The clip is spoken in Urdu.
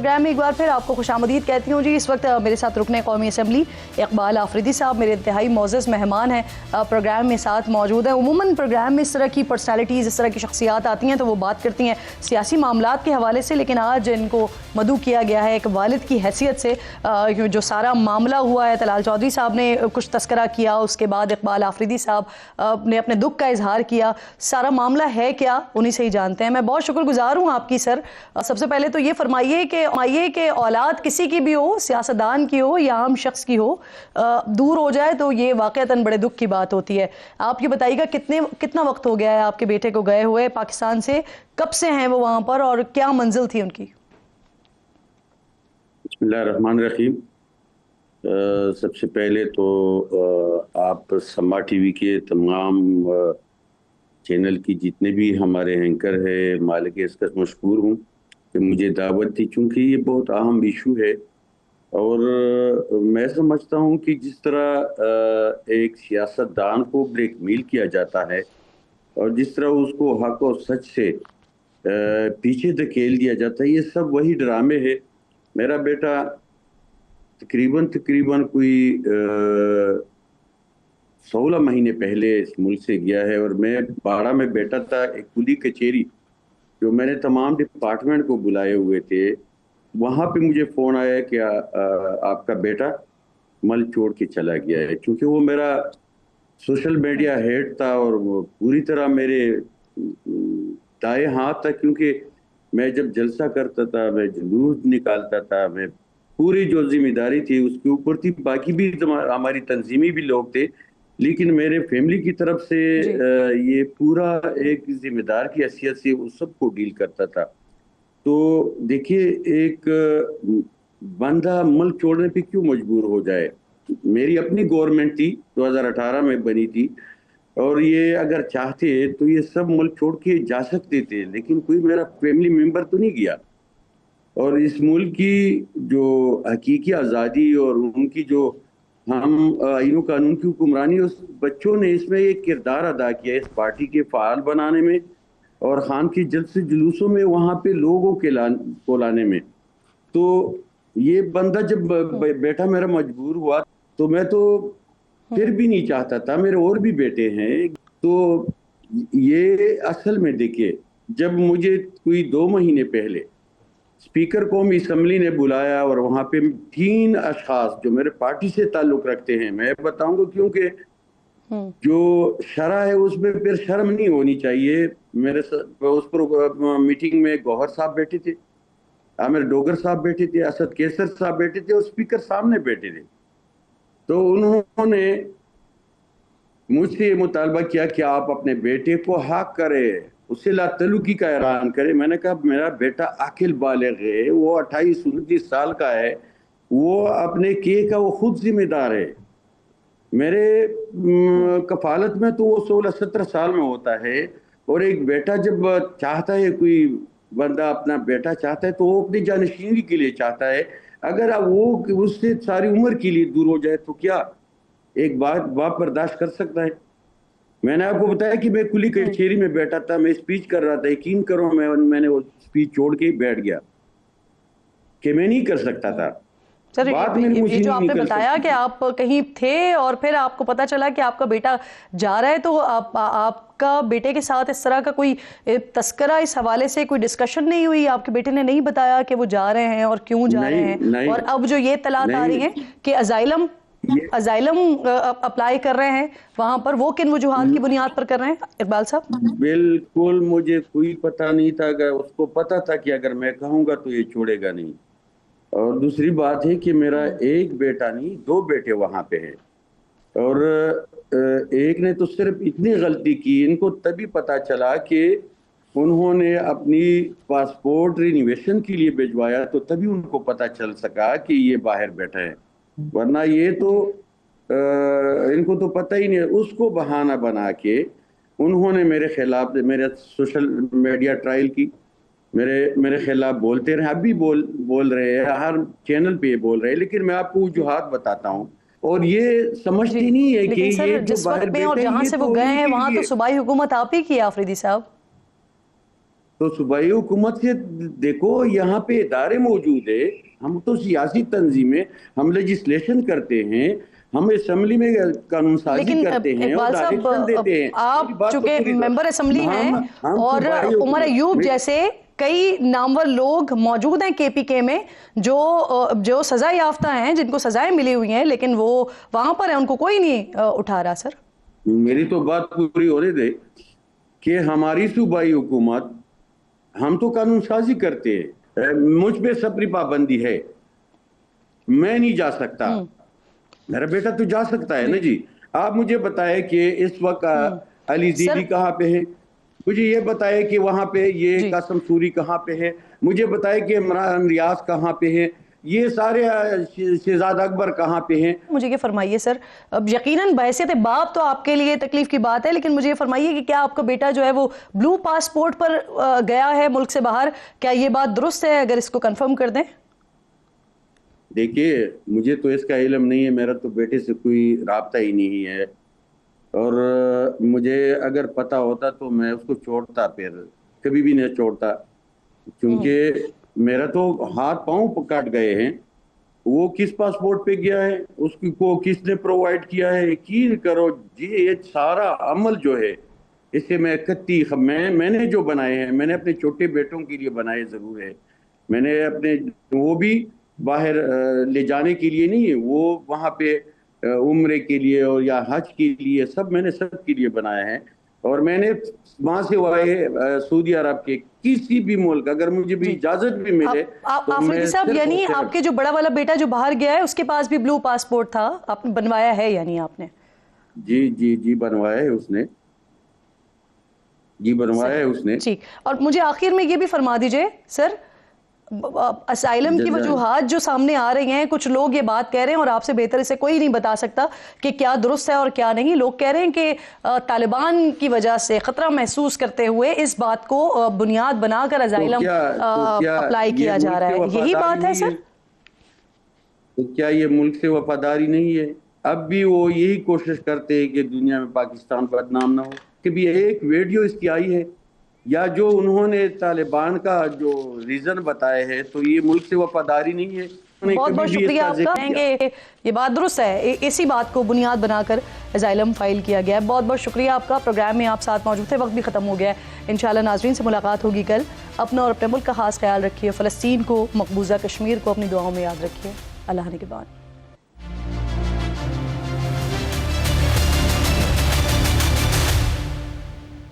پروگرام میں ایک بار پھر آپ کو خوش آمدید کہتی ہوں جی. اس وقت میرے ساتھ رکن قومی اسمبلی اقبال آفریدی صاحب میرے انتہائی معزز مہمان ہیں, پروگرام میں ساتھ موجود ہیں. عموماً پروگرام میں اس طرح کی پرسنالٹیز, اس طرح کی شخصیات آتی ہیں تو وہ بات کرتی ہیں سیاسی معاملات کے حوالے سے, لیکن آج ان کو مدعو کیا گیا ہے ایک والد کی حیثیت سے. جو سارا معاملہ ہوا ہے, طلال چودھری صاحب نے کچھ تذکرہ کیا, اس کے بعد اقبال آفریدی صاحب نے اپنے دکھ کا اظہار کیا. سارا معاملہ ہے کیا, انہی سے ہی جانتے ہیں. میں بہت شکر گزار ہوں آپ کی سر. سب سے پہلے تو یہ فرمائیے کہ اولاد کسی کی بھی ہو, سیاستدان کی ہو یا عام شخص کی ہو, دور ہو جائے تو یہ واقعتاً بڑے دکھ کی بات ہوتی ہے. آپ یہ بتائیے گا کتنا وقت ہو گیا ہے آپ کے بیٹے کو گئے ہوئے پاکستان سے, کب سے ہیں وہ وہاں پر اور کیا منزل تھی ان کی؟ بسم اللہ الرحمن الرحیم. سب سے پہلے تو آپ سما ٹی وی کے تمام چینل کی جتنے بھی ہمارے اینکر ہیں مالک اس کا مشکور ہوں کہ مجھے دعوت دی, چونکہ یہ بہت اہم ایشو ہے. اور میں سمجھتا ہوں کہ جس طرح ایک سیاستدان کو بلیک میل کیا جاتا ہے اور جس طرح اس کو حق و سچ سے پیچھے دھکیل دیا جاتا ہے, یہ سب وہی ڈرامے ہے. میرا بیٹا تقریباً کوئی 16 مہینے پہلے اس ملک سے گیا ہے, اور میں 12 میں بیٹا تھا. ایک کلی کچہری جو میں نے تمام ڈپارٹمنٹ کو بلائے ہوئے تھے, وہاں پہ مجھے فون آیا کہ آپ کا بیٹا ملک چھوڑ کے چلا گیا ہے. چونکہ وہ میرا سوشل میڈیا ہیڈ تھا اور وہ پوری طرح میرے دائیں ہاتھ تھا, کیونکہ میں جب جلسہ کرتا تھا, میں جلوس نکالتا تھا, میں پوری جو ذمہ داری تھی اس کے اوپر تھی. باقی بھی ہماری تنظیمی بھی لوگ تھے, لیکن میرے فیملی کی طرف سے یہ پورا ایک ذمہ دار کی حیثیت سے اس سب کو ڈیل کرتا تھا. تو دیکھیے, ایک بندہ ملک چھوڑنے پہ کیوں مجبور ہو جائے؟ میری اپنی گورنمنٹ تھی, 2018 میں بنی تھی, اور یہ اگر چاہتے تو یہ سب ملک چھوڑ کے جا سکتے تھے, لیکن کوئی میرا فیملی ممبر تو نہیں گیا. اور اس ملک کی جو حقیقی آزادی اور ان کی جو ہم آئین و قانون کی حکمرانی, اس بچوں نے اس میں ایک کردار ادا کیا اس پارٹی کے فعال بنانے میں اور خان کی جلسے جلوسوں میں وہاں پہ لوگوں کو لانے میں. تو یہ بندہ جب بیٹا میرا مجبور ہوا تو میں تو پھر بھی نہیں چاہتا تھا, میرے اور بھی بیٹے ہیں. تو یہ اصل میں دیکھیے, جب مجھے کوئی 2 مہینے پہلے اسپیکر قومی اسمبلی نے بلایا اور وہاں پہ 3 اشخاص جو میرے پارٹی سے تعلق رکھتے ہیں, میں بتاؤں گا کیونکہ جو شرح ہے اس میں پھر شرم نہیں ہونی چاہیے. میرے اس پر میٹنگ میں گوہر صاحب بیٹھے تھے, عامر ڈوگر صاحب بیٹھے تھے, اسد کیسر صاحب بیٹھے تھے, اور اسپیکر سامنے بیٹھے تھے. تو انہوں نے مجھ سے یہ مطالبہ کیا کہ آپ اپنے بیٹے کو حق کرے, اسے لا تعلقی کا اعلان کرے. میں نے کہا میرا بیٹا عاقل بالغ ہے, وہ 28-29 سال کا ہے, وہ اپنے کیے کا وہ خود ذمہ دار ہے. میرے کفالت میں تو وہ 16-17 سال میں ہوتا ہے. اور ایک بیٹا جب چاہتا ہے, کوئی بندہ اپنا بیٹا چاہتا ہے تو وہ اپنی جانشینی کے لیے چاہتا ہے. اگر وہ اس سے ساری عمر کے لیے دور ہو جائے تو کیا ایک باپ برداشت کر سکتا ہے؟ میں نے آپ کو بتایا کہ میں کلی کچہری میں بیٹھا تھا, میں اسپیچ کر رہا تھا. یقین کرو میں نے وہ اسپیچ چھوڑ کے بیٹھ گیا کہ میں نہیں کر سکتا تھا. سر یہ جو آپ نے بتایا کہ آپ کہیں تھے اور پھر آپ کو پتا چلا کہ آپ کا بیٹا جا رہا ہے, تو آپ کا بیٹے کے ساتھ اس طرح کا کوئی تذکرہ اس حوالے سے کوئی ڈسکشن نہیں ہوئی؟ آپ کے بیٹے نے نہیں بتایا کہ وہ جا رہے ہیں اور کیوں جا رہے ہیں؟ اور اب جو یہ اطلاعات آ رہی ہیں کہ ازائلم اپلائی کر رہے ہیں وہاں پر, وہ کن وجوہات کی بنیاد پر کر رہے ہیں اقبال صاحب؟ بالکل مجھے کوئی پتہ نہیں تھا. اس کو پتہ تھا کہ اگر میں کہوں گا تو یہ چھوڑے گا نہیں. اور دوسری بات ہے کہ میرا ایک بیٹا نہیں 2 بیٹے وہاں پہ ہیں, اور ایک نے تو صرف اتنی غلطی کی, ان کو تبھی پتا چلا کہ انہوں نے اپنی پاسپورٹ رینیویشن کے لیے بھجوایا تو تبھی ان کو پتا چل سکا کہ یہ باہر بیٹھا ہے, ورنہ یہ تو ان کو تو پتہ ہی نہیں. اس کو بہانہ بنا کے انہوں نے میرے خلاف میرے سوشل میڈیا ٹرائل کی, میرے خلاف بولتے رہے, اب بھی بول رہے ہیں, ہر چینل پہ بول رہے ہیں. لیکن میں آپ کو وجوہات بتاتا ہوں, اور یہ سمجھتی نہیں ہے کہ یہ جو جس وقت میں اور جہاں سے وہ گئے ہیں وہاں تو صوبائی حکومت آپ ہی کی ہے آفریدی صاحب. تو صوبائی حکومت سے دیکھو یہاں پہ ادارے موجود ہے، ہم تو سیاسی تنظیمیں، ہم لیجسلیشن کرتے ہیں، ہم اسمبلی میں قانون سازی لیکن کرتے ہیں اور اقبال صاحب، ڈائریکشن دیتے ہیں. آپ میری بات تو چونکہ پوری ممبر اسمبلی ہیں ہم اور صوبائی عمر حکومت ایوب جیسے کئی نامور لوگ موجود ہیں کے پی کے میں جو سزا یافتہ ہیں، جن کو سزائیں ملی ہوئی ہیں، لیکن وہ وہاں پر ہیں، ان کو کوئی نہیں اٹھا رہا. سر میری تو بات پوری ہونے دے کہ ہماری صوبائی حکومت، ہم تو قانون سازی کرتے ہیں، مجھ پہ سپری پابندی ہے، میں نہیں جا سکتا، میرا بیٹا تو جا سکتا ہے نا جی. آپ مجھے بتائیں کہ اس وقت علی سر زیدی کہاں پہ ہے، مجھے یہ بتائے کہ وہاں پہ یہ جی قاسم سوری کہاں پہ ہے، مجھے بتائے کہ عمران ریاض کہاں پہ ہے، یہ سارے شہزاد اکبر کہاں پہ ہیں. مجھے یہ فرمائیے سر، اب یقیناً بحیثیت باپ تو آپ کے لیے تکلیف کی بات ہے، لیکن مجھے یہ فرمائیے کہ کیا آپ کا بیٹا جو ہے وہ بلو پاسپورٹ پر گیا ہے ملک سے باہر؟ کیا یہ بات درست ہے؟ اگر اس کو کنفرم کر دیں. دیکھیے مجھے تو اس کا علم نہیں ہے، میرا تو بیٹے سے کوئی رابطہ ہی نہیں ہے، اور مجھے اگر پتہ ہوتا تو میں اس کو چھوڑتا، پھر کبھی بھی نہیں چھوڑتا، کیونکہ میرا تو ہاتھ پاؤں کٹ گئے ہیں. وہ کس پاسپورٹ پہ گیا ہے، اس کو کس نے پرووائڈ کیا ہے، یقین کرو جی یہ سارا عمل جو ہے اس سے میں نے جو بنائے ہیں، میں نے اپنے چھوٹے بیٹوں کے لیے بنائے ضرور ہے، میں نے اپنے وہ بھی باہر لے جانے کے لیے نہیں، وہ وہاں پہ عمرے کے لیے اور یا حج کے لیے میں نے سب کے لیے بنایا ہے. اور میں نے وہاں سے سعودی عرب کے کسی بھی ملک اگر مجھے بھی اجازت بھی ملے تو آفریدی میں صاحب، صرف یعنی اور صرف آپ کے جو بڑا والا بیٹا جو باہر گیا ہے اس کے پاس بھی بلو پاسپورٹ تھا، آپ نے بنوایا ہے؟ یعنی آپ نے جی بنوایا ہے اس نے، جی بنوایا ہے اس نے. ٹھیک. اور مجھے آخر میں یہ بھی فرما دیجئے سر، اسائلم کی وجوہات جو سامنے آ رہی ہیں، کچھ لوگ یہ بات کہہ رہے ہیں اور آپ سے بہتر اسے کوئی نہیں بتا سکتا کہ کیا درست ہے اور کیا نہیں. لوگ کہہ رہے ہیں کہ طالبان کی وجہ سے خطرہ محسوس کرتے ہوئے اس بات کو بنیاد بنا کر اسائلم اپلائی کیا جا رہا ہے. یہی بات ہے سر؟ تو کیا یہ ملک سے وفاداری نہیں ہے؟ اب بھی وہ یہی کوشش کرتے ہیں کہ دنیا میں پاکستان بدنام نہ ہو. کبھی ایک ویڈیو اس کی آئی ہے یا جو انہوں نے طالبان کا جو ریزن بتائے ہے، تو یہ ملک سے وفاداری نہیں ہے؟ بہت بہت شکریہ آپ کا کہ یہ بات درست ہے، اسی بات کو بنیاد بنا کر اسائلم فائل کیا گیا ہے. بہت بہت شکریہ آپ کا. پروگرام میں آپ ساتھ موجود تھے، وقت بھی ختم ہو گیا ہے. انشاءاللہ ناظرین سے ملاقات ہوگی کل. اپنا اور اپنے ملک کا خاص خیال رکھیے. فلسطین کو، مقبوضہ کشمیر کو اپنی دعاؤں میں یاد رکھیے. اللہ نگہبان.